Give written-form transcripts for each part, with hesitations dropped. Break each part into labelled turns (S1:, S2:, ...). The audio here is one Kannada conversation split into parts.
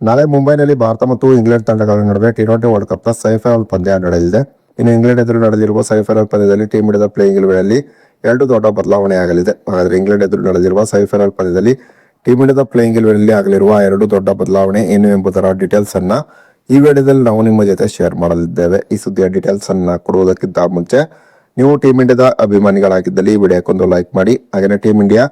S1: ನಾಳೆ ಮುಂಬೈನಲ್ಲಿ ಭಾರತ ಮತ್ತು ಇಂಗ್ಲೆಂಡ್ ತಂಡಗಳ ನಡುವೆ ಟಿ20 ವರ್ಲ್ಡ್ ಕಪ್ನ ಸೆಮಿಫೈನಲ್ ಪಂದ್ಯ ನಡೆಯಲಿದೆ. ಇನ್ನು ಇಂಗ್ಲೆಂಡ್ ಎದುರು ನಡೆದಿರುವ ಸೆಮಿಫೈನಲ್ ಪಂದ್ಯದಲ್ಲಿ ಟೀಮ್ ಇಂಡಿಯಾದ ಪ್ಲೇಯಿಂಗ್ ಇಲೆವೆನ್ನಲ್ಲಿ ಎರಡು ದೊಡ್ಡ ಬದಲಾವಣೆಯಾಗಲಿದೆ. ಹಾಗಾದರೆ ಇಂಗ್ಲೆಂಡ್ ಎದುರು ನಡೆದಿರುವ ಸೆಮಿಫೈನಲ್ ಪಂದ್ಯದಲ್ಲಿ ಟೀಮ್ ಇಂಡಿಯಾದ ಪ್ಲೇಯಿಂಗ್ ಇಲೆವೆನ್ನಲ್ಲಿ ಆಗಲಿರುವ ಎರಡು ದೊಡ್ಡ ಬದಲಾವಣೆ ಏನು ಎಂಬುದರ ಡೀಟೇಲ್ಸ್ ಅನ್ನ ಈ ವಿಡಿಯೋದಲ್ಲಿ ನಾವು ನಿಮ್ಮ ಜೊತೆ ಶೇರ್ ಮಾಡಲಿದ್ದೇವೆ. ಈ ಸುದ್ದಿಯ ಡೀಟೇಲ್ಸ್ ಅನ್ನ ಕೊಡುವುದಕ್ಕಿಂತ ಮುಂಚೆ ನೀವು ಟೀಮ್ ಇಂಡಿಯಾದ ಅಭಿಮಾನಿಗಳಾಗಿದ್ದಲ್ಲಿ ಈ ವಿಡಿಯೋಕ್ಕೊಂದು ಲೈಕ್ ಮಾಡಿ. ಹಾಗೆಯೇ ಟೀಮ್ ಇಂಡಿಯಾ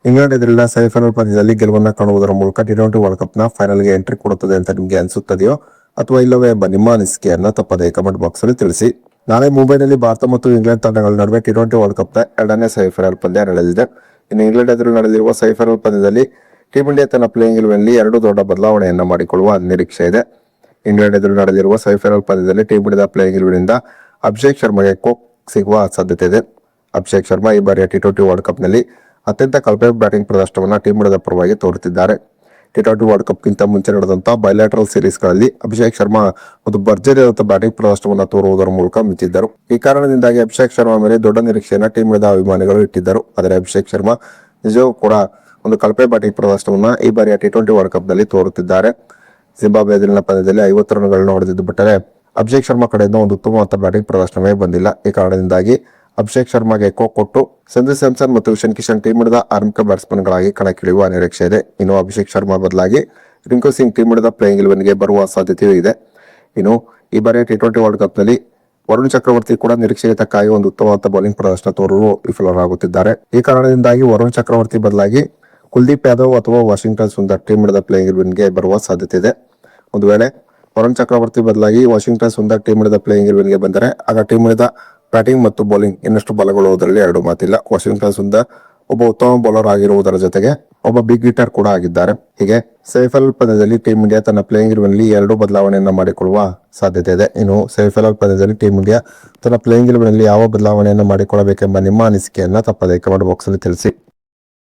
S1: ಇಂಗ್ಲೆಂಡ್ ಎದುರಿನ ಸೆಮಿಫೈನಲ್ ಪಂದ್ಯದಲ್ಲಿ ಗೆಲುವನ್ನು ಕಾಣುವುದರ ಮೂಲಕ ಟಿ20 ವರ್ಲ್ಡ್ ಕಪ್ನ ಫೈನಲ್ಗೆ ಎಂಟ್ರಿ ಕೊಡುತ್ತದೆ ಅಂತ ನಿಮಗೆ ಅನಿಸುತ್ತದೆಯೋ ಅಥವಾ ಇಲ್ಲವೇ ಎಂಬ ನಿಮ್ಮ ಅನಿಸಿಕೆಯನ್ನು ತಪ್ಪದೇ ಕಮೆಂಟ್ ಬಾಕ್ಸ್ ಅಲ್ಲಿ ತಿಳಿಸಿ. ನಾಳೆ ಮುಂಬೈನಲ್ಲಿ ಭಾರತ ಮತ್ತು ಇಂಗ್ಲೆಂಡ್ ತಂಡಗಳ ನಡುವೆ ಟಿ20 ವರ್ಲ್ಡ್ ಕಪ್ನ ಎರಡನೇ ಸೆಮಿಫೈನಲ್ ಪಂದ್ಯ ನಡೆಯಲಿದೆ. ಇನ್ನು ಇಂಗ್ಲೆಂಡ್ ಎದುರು ನಡೆದಿರುವ ಸೆಮಿಫೈನಲ್ ಪಂದ್ಯದಲ್ಲಿ ಟೀಮ್ ಇಂಡಿಯಾ ತನ್ನ ಪ್ಲೇಯಿಂಗ್ ಇಲೆವೆನ್ನಲ್ಲಿ ಎರಡು ದೊಡ್ಡ ಬದಲಾವಣೆಯನ್ನು ಮಾಡಿಕೊಳ್ಳುವ ನಿರೀಕ್ಷೆ ಇದೆ. ಇಂಗ್ಲೆಂಡ್ ಎದುರು ನಡೆದಿರುವ ಸೆಮಿಫೈನಲ್ ಪಂದ್ಯದಲ್ಲಿ ಟೀಮ್ ಇಂಡಿಯಾದ ಪ್ಲೇಯಿಂಗ್ ಇಲೆವೆನ್ನಿಂದ ಅಭಿಷೇಕ್ ಶರ್ಮಾಗೆ ಕೋಕ್ ಸಿಗುವ ಸಾಧ್ಯತೆ ಇದೆ. ಅಭಿಷೇಕ್ ಶರ್ಮಾ ಈ ಬಾರಿಯ ಟಿ20 ವರ್ಲ್ಡ್ ಕಪ್ನಲ್ಲಿ ಅತ್ಯಂತ ಕಳಪೆ ಬ್ಯಾಟಿಂಗ್ ಪ್ರದರ್ಶನವನ್ನು ಟೀಮ್ ಇಂಡಿಯಾದ ಪರವಾಗಿ ತೋರುತ್ತಿದ್ದಾರೆ. ಟಿ20 ವರ್ಲ್ಡ್ ಕಪ್ಗಿಂತ ಮುಂಚೆ ನಡೆದಂತಹ ಬೈಲ್ಯಾಟರಲ್ ಸೀರೀಸ್ಗಳಲ್ಲಿ ಅಭಿಷೇಕ್ ಶರ್ಮಾ ಒಂದು ಭರ್ಜರಿಯಾದ ಬ್ಯಾಟಿಂಗ್ ಪ್ರದರ್ಶನವನ್ನು ತೋರುವುದರ ಮೂಲಕ ಮಿಂಚಿದ್ದರು. ಈ ಕಾರಣದಿಂದಾಗಿ ಅಭಿಷೇಕ್ ಶರ್ಮಾ ಮೇಲೆ ದೊಡ್ಡ ನಿರೀಕ್ಷೆಯನ್ನು ಟೀಮ್ ಇಂಡಿಯಾದ ಅಭಿಮಾನಿಗಳು ಇಟ್ಟಿದ್ದರು. ಆದರೆ ಅಭಿಷೇಕ್ ಶರ್ಮಾ ನಿಜವೂ ಕೂಡ ಒಂದು ಕಳಪೆ ಬ್ಯಾಟಿಂಗ್ ಪ್ರದರ್ಶನವನ್ನು ಈ ಬಾರಿಯ ಟಿ20 ವರ್ಲ್ಡ್ ಕಪ್ ನಲ್ಲಿ ತೋರುತ್ತಿದ್ದಾರೆ. ಜಿಂಬಾಬ್ವೆ ಎದುರಿನ ಪಂದ್ಯದಲ್ಲಿ 50 ರನ್ಗಳನ್ನು ಹೊಡೆದಿದ್ದು ಬಿಟ್ಟರೆ ಅಭಿಷೇಕ್ ಶರ್ಮಾ ಕಡೆಯಿಂದ ಒಂದು ಉತ್ತಮವಾದ ಬ್ಯಾಟಿಂಗ್ ಪ್ರದರ್ಶನವೇ ಬಂದಿಲ್ಲ. ಈ ಕಾರಣದಿಂದಾಗಿ ಅಭಿಷೇಕ್ ಶರ್ಮಾಗೆ ಕೋಕ್ ಕೊಟ್ಟು ಸಂಜು ಸ್ಯಾಮ್ಸನ್ ಮತ್ತು ಇಶಾನ್ ಕಿಶನ್ ಟೀಮ್ ಇಂಡಿಯಾದ ಆರಂಭಿಕ ಬ್ಯಾಟ್ಸ್ಮನ್ ಗಳಾಗಿ ಕಣಕ್ಕಿಳಿಯುವ ನಿರೀಕ್ಷೆ ಇದೆ. ಇನ್ನು ಅಭಿಷೇಕ್ ಶರ್ಮಾ ಬದಲಾಗಿ ರಿಂಕು ಸಿಂಗ್ ಟೀಮ್ ಇಂಡಿಯಾದ ಪ್ಲೇಯಿಂಗ್ ಇಲೆವೆನ್ಗೆ ಬರುವ ಸಾಧ್ಯತೆಯೂ ಇದೆ. ಇನ್ನು ಈ ಬಾರಿಯ ಟಿ20 ವರ್ಲ್ಡ್ ಕಪ್ ನಲ್ಲಿ ವರುಣ್ ಚಕ್ರವರ್ತಿ ಕೂಡ ನಿರೀಕ್ಷೆಗೆ ತಕ್ಕಾಗಿ ಒಂದು ಉತ್ತಮವಾದ ಬೌಲಿಂಗ್ ಪ್ರದರ್ಶನ ತೋರಲು ವಿಫಲರಾಗುತ್ತಿದ್ದಾರೆ. ಈ ಕಾರಣದಿಂದಾಗಿ ವರುಣ್ ಚಕ್ರವರ್ತಿ ಬದಲಾಗಿ ಕುಲ್ದೀಪ್ ಯಾದವ್ ಅಥವಾ ವಾಷಿಂಗ್ಟನ್ ಸುಂದರ್ ಟೀಮ್ ಇಂಡಿಯಾದ ಪ್ಲೇಯಿಂಗ್ ಇಲೆವೆನ್ಗೆ ಬರುವ ಸಾಧ್ಯತೆ ಇದೆ. ಒಂದು ವೇಳೆ ವರುಣ್ ಚಕ್ರವರ್ತಿ ಬದಲಾಗಿ ವಾಷಿಂಗ್ಟನ್ ಸುಂದರ್ ಟೀಮ್ ಇಂಡಿಯಾದ ಪ್ಲೇಯಿಂಗ್ ಇಲೆವೆನ್ಗೆ ಬಂದರೆ ಆಗ ಟೀಮ್ ಇಂಡಿಯಾದ ಬ್ಯಾಟಿಂಗ್ ಮತ್ತು ಬೌಲಿಂಗ್ ಇನ್ನಷ್ಟು ಬಲಗೊಳ್ಳುವುದರಲ್ಲಿ ಎರಡು ಮಾತಿಲ್ಲ. ವಾಷಿಂಗ್ಟನ್ ಸುಂದರ್ ಒಬ್ಬ ಉತ್ತಮ ಬೌಲರ್ ಆಗಿರುವುದರ ಜೊತೆಗೆ ಒಬ್ಬ ಬಿಗ್ ಹಿಟ್ಟರ್ ಕೂಡ ಆಗಿದ್ದಾರೆ. ಹೀಗೆ ಸೆಮಿಫೈನಲ್ ಪಂದ್ಯದಲ್ಲಿ ಟೀಮ್ ಇಂಡಿಯಾ ತನ್ನ ಪ್ಲೇಯಿಂಗ್ ಇಲೆವೆನ್ನಲ್ಲಿ ಎರಡು ಬದಲಾವಣೆಯನ್ನು ಮಾಡಿಕೊಳ್ಳುವ ಸಾಧ್ಯತೆ ಇದೆ. ಇನ್ನು ಸೆಮಿಫೈನಲ್ ಪಂದ್ಯದಲ್ಲಿ ಟೀಮ್ ಇಂಡಿಯಾ ತನ್ನ ಪ್ಲೇಯಿಂಗ್ ಇಲೆವೆನ್ನಲ್ಲಿ ಯಾವ ಬದಲಾವಣೆಯನ್ನು ಮಾಡಿಕೊಳ್ಳಬೇಕೆಂಬ ನಿಮ್ಮ ಅನಿಸಿಕೆಯನ್ನು ತಪ್ಪದೇ ಕಮೆಂಟ್ ಬಾಕ್ಸ್ ಅಲ್ಲಿ ತಿಳಿಸಿ.